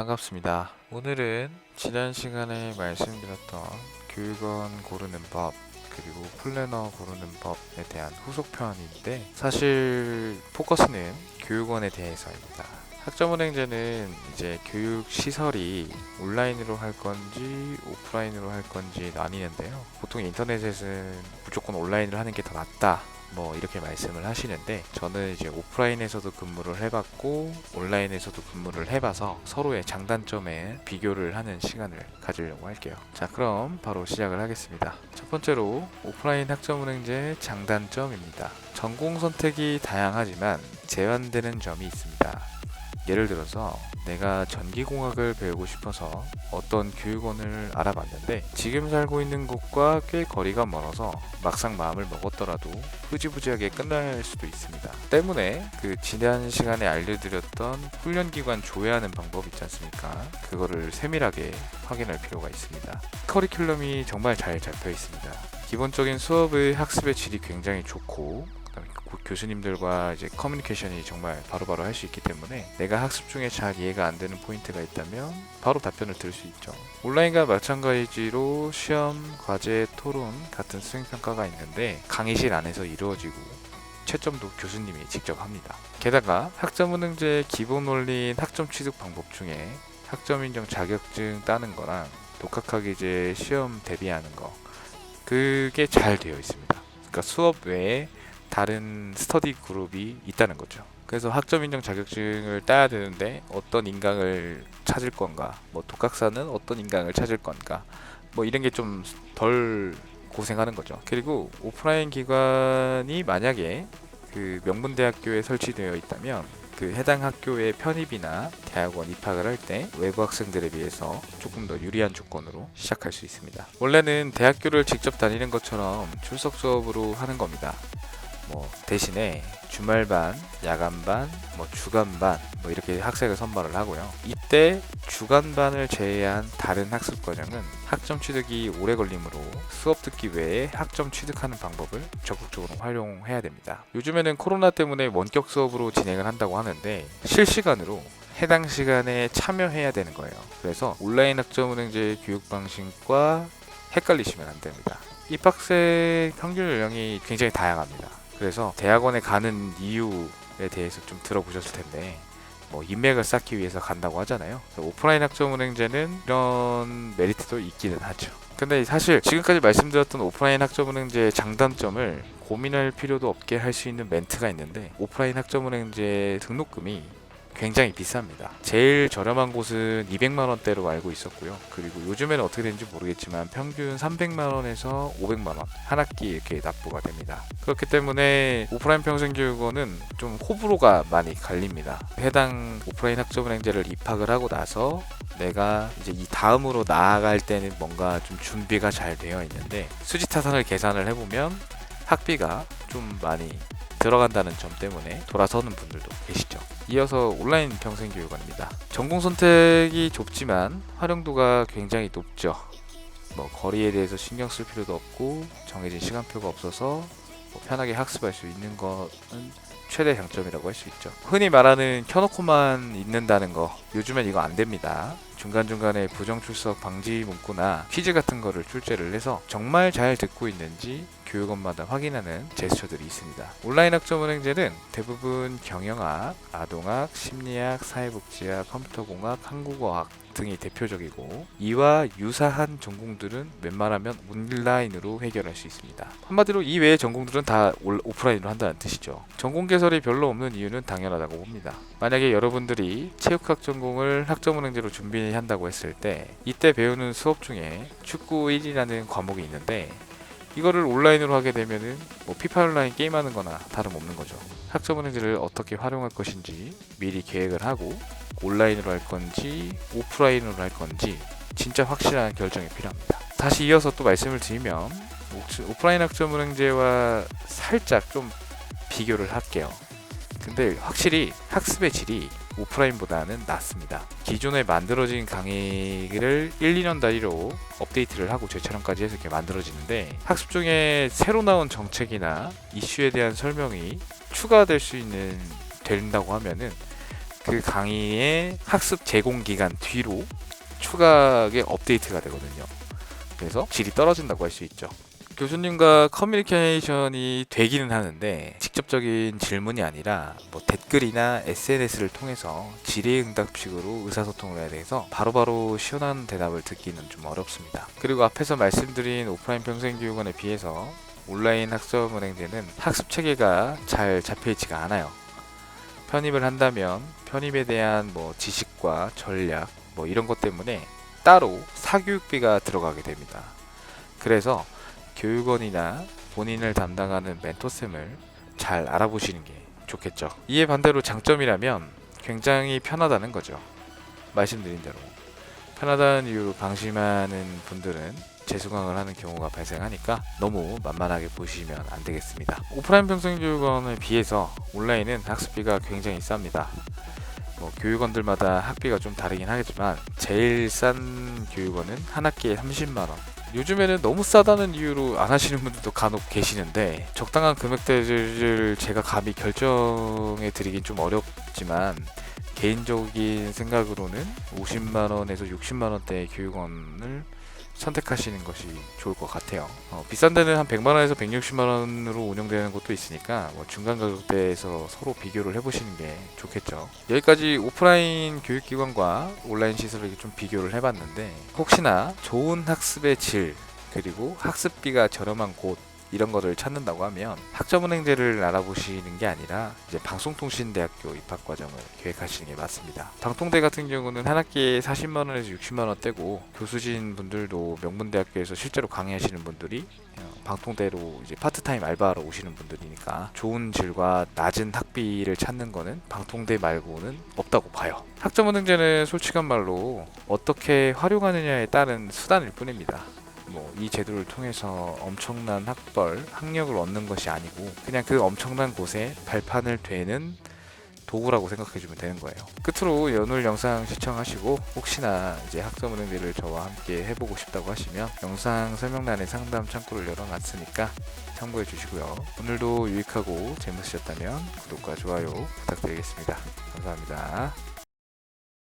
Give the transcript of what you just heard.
반갑습니다. 오늘은 지난 시간에 말씀드렸던 교육원 고르는 법 그리고 플래너 고르는 법에 대한 후속편인데 사실 포커스는 교육원에 대해서입니다. 학점은행제는 이제 교육 시설이 온라인으로 할 건지 오프라인으로 할 건지 나뉘는데요. 보통 인터넷에서는 무조건 온라인을 하는 게 더 낫다, 뭐 이렇게 말씀을 하시는데, 저는 이제 오프라인에서도 근무를 해봤고 온라인에서도 근무를 해봐서 서로의 장단점에 비교를 하는 시간을 가지려고 할게요. 자, 그럼 바로 시작을 하겠습니다. 첫 번째로 오프라인 학점은행제 장단점입니다. 전공 선택이 다양하지만 제한되는 점이 있습니다. 예를 들어서 내가 전기공학을 배우고 싶어서 어떤 교육원을 알아봤는데 지금 살고 있는 곳과 꽤 거리가 멀어서 막상 마음을 먹었더라도 흐지부지하게 끝날 수도 있습니다. 때문에 그 지난 시간에 알려드렸던 훈련기관 조회하는 방법 있지 않습니까? 그거를 세밀하게 확인할 필요가 있습니다. 커리큘럼이 정말 잘 잡혀 있습니다. 기본적인 수업의 학습의 질이 굉장히 좋고, 교수님들과 이제 커뮤니케이션이 정말 바로바로 할 수 있기 때문에 내가 학습 중에 잘 이해가 안 되는 포인트가 있다면 바로 답변을 들을 수 있죠. 온라인과 마찬가지로 시험, 과제, 토론 같은 수행평가가 있는데 강의실 안에서 이루어지고 채점도 교수님이 직접 합니다. 게다가 학점은행제의 기본 원리인 학점 취득 방법 중에 학점 인정 자격증 따는 거랑 독학하기 이제 시험 대비하는 거, 그게 잘 되어 있습니다. 그러니까 수업 외에 다른 스터디 그룹이 있다는 거죠. 그래서 학점 인정 자격증을 따야 되는데 어떤 인강을 찾을 건가, 뭐 독학사는 어떤 인강을 찾을 건가, 뭐 이런 게 좀 덜 고생하는 거죠. 그리고 오프라인 기관이 만약에 그 명문대학교에 설치되어 있다면 그 해당 학교의 편입이나 대학원 입학을 할 때 외부 학생들에 비해서 조금 더 유리한 조건으로 시작할 수 있습니다. 원래는 대학교를 직접 다니는 것처럼 출석 수업으로 하는 겁니다. 뭐 대신에 주말반, 야간반, 뭐 주간반, 뭐 이렇게 학생을 선발을 하고요. 이때 주간반을 제외한 다른 학습 과정은 학점 취득이 오래 걸리므로 수업 듣기 외에 학점 취득하는 방법을 적극적으로 활용해야 됩니다. 요즘에는 코로나 때문에 원격 수업으로 진행을 한다고 하는데 실시간으로 해당 시간에 참여해야 되는 거예요. 그래서 온라인 학점은행제 교육 방식과 헷갈리시면 안 됩니다. 입학생 평균 연령이 굉장히 다양합니다. 그래서 대학원에 가는 이유에 대해서 좀 들어보셨을 텐데, 뭐 인맥을 쌓기 위해서 간다고 하잖아요. 오프라인 학점은행제는 이런 메리트도 있기는 하죠. 근데 사실 지금까지 말씀드렸던 오프라인 학점은행제의 장단점을 고민할 필요도 없게 할 수 있는 멘트가 있는데, 오프라인 학점은행제 등록금이 굉장히 비쌉니다. 제일 저렴한 곳은 200만 원대로 알고 있었고요. 그리고 요즘에는 어떻게 되는지 모르겠지만 평균 300만 원에서 500만 원 한 학기 이렇게 납부가 됩니다. 그렇기 때문에 오프라인 평생교육원은 좀 호불호가 많이 갈립니다. 해당 오프라인 학점은행제를 입학을 하고 나서 내가 이제 이 다음으로 나아갈 때는 뭔가 좀 준비가 잘 되어 있는데 수지타산을 계산을 해보면 학비가 좀 많이 들어간다는 점 때문에 돌아서는 분들도 계시죠. 이어서 온라인 평생교육원입니다. 전공 선택이 좁지만 활용도가 굉장히 높죠. 뭐 거리에 대해서 신경 쓸 필요도 없고 정해진 시간표가 없어서 뭐 편하게 학습할 수 있는 것은 최대 장점이라고 할 수 있죠. 흔히 말하는 켜놓고만 있는다는 거, 요즘엔 이거 안 됩니다. 중간중간에 부정출석 방지 문구나 퀴즈 같은 거를 출제를 해서 정말 잘 듣고 있는지 교육원마다 확인하는 제스처들이 있습니다. 온라인 학점은행제는 대부분 경영학, 아동학, 심리학, 사회복지학, 컴퓨터공학, 한국어학 등이 대표적이고, 이와 유사한 전공들은 웬만하면 온라인으로 해결할 수 있습니다. 한마디로 이 외의 전공들은 다 오프라인으로 한다는 뜻이죠. 전공 개설이 별로 없는 이유는 당연하다고 봅니다. 만약에 여러분들이 체육학 전공을 학점은행제로 준비한다고 했을 때 이때 배우는 수업 중에 축구 1이라는 과목이 있는데 이거를 온라인으로 하게 되면은 뭐 피파 온라인 게임하는 거나 다름없는 거죠. 학점은행제를 어떻게 활용할 것인지 미리 계획을 하고 온라인으로 할 건지 오프라인으로 할 건지 진짜 확실한 결정이 필요합니다. 다시 이어서 또 말씀을 드리면 오프라인 학점은행제와 살짝 좀 비교를 할게요. 근데 확실히 학습의 질이 오프라인보다는 낫습니다. 기존에 만들어진 강의를 1, 2년 단위로 업데이트를 하고 재촬영까지 해서 이렇게 만들어지는데, 학습 중에 새로 나온 정책이나 이슈에 대한 설명이 추가될 수 있는 된다고 하면은 그 강의의 학습 제공 기간 뒤로 추가하게 업데이트가 되거든요. 그래서 질이 떨어진다고 할 수 있죠. 교수님과 커뮤니케이션이 되기는 하는데 직접적인 질문이 아니라 뭐 댓글이나 SNS를 통해서 질의응답식으로 의사소통을 해야 돼서 바로바로 시원한 대답을 듣기는 좀 어렵습니다. 그리고 앞에서 말씀드린 오프라인 평생교육원에 비해서 온라인 학습은행제는 학습 체계가 잘 잡혀있지가 않아요. 편입을 한다면 편입에 대한 뭐 지식과 전략 뭐 이런 것 때문에 따로 사교육비가 들어가게 됩니다. 그래서 교육원이나 본인을 담당하는 멘토쌤을 잘 알아보시는 게 좋겠죠. 이에 반대로 장점이라면 굉장히 편하다는 거죠. 말씀드린 대로 편하다는 이유로 방심하는 분들은 재수강을 하는 경우가 발생하니까 너무 만만하게 보시면 안 되겠습니다. 오프라인 평생교육원에 비해서 온라인은 학습비가 굉장히 쌉니다. 뭐 교육원들마다 학비가 좀 다르긴 하겠지만 제일 싼 교육원은 한 학기에 30만원. 요즘에는 너무 싸다는 이유로 안 하시는 분들도 간혹 계시는데 적당한 금액대를 제가 감히 결정해 드리긴 좀 어렵지만 개인적인 생각으로는 50만원에서 60만원대의 교육원을 선택하시는 것이 좋을 것 같아요. 비싼 데는 한 100만원에서 160만원으로 운영되는 곳도 있으니까 뭐 중간 가격대에서 서로 비교를 해보시는 게 좋겠죠. 여기까지 오프라인 교육기관과 온라인 시설을 좀 비교를 해봤는데 혹시나 좋은 학습의 질 그리고 학습비가 저렴한 곳 이런 거를 찾는다고 하면 학점은행제를 알아보시는 게 아니라 이제 방송통신대학교 입학과정을 계획하시는 게 맞습니다. 방통대 같은 경우는 한 학기에 40만원에서 60만원대고 교수진 분들도 명문대학교에서 실제로 강의하시는 분들이 방통대로 이제 파트타임 알바하러 오시는 분들이니까 좋은 질과 낮은 학비를 찾는 거는 방통대 말고는 없다고 봐요. 학점은행제는 솔직한 말로 어떻게 활용하느냐에 따른 수단일 뿐입니다. 뭐 이 제도를 통해서 엄청난 학력을 얻는 것이 아니고 그냥 그 엄청난 곳에 발판을 되는 도구라고 생각해주면 되는 거예요. 끝으로 오늘 영상 시청하시고 혹시나 이제 학점은행제를 저와 함께 해보고 싶다고 하시면 영상 설명란에 상담 창구를 열어놨으니까 참고해 주시고요. 오늘도 유익하고 재밌으셨다면 구독과 좋아요 부탁드리겠습니다. 감사합니다.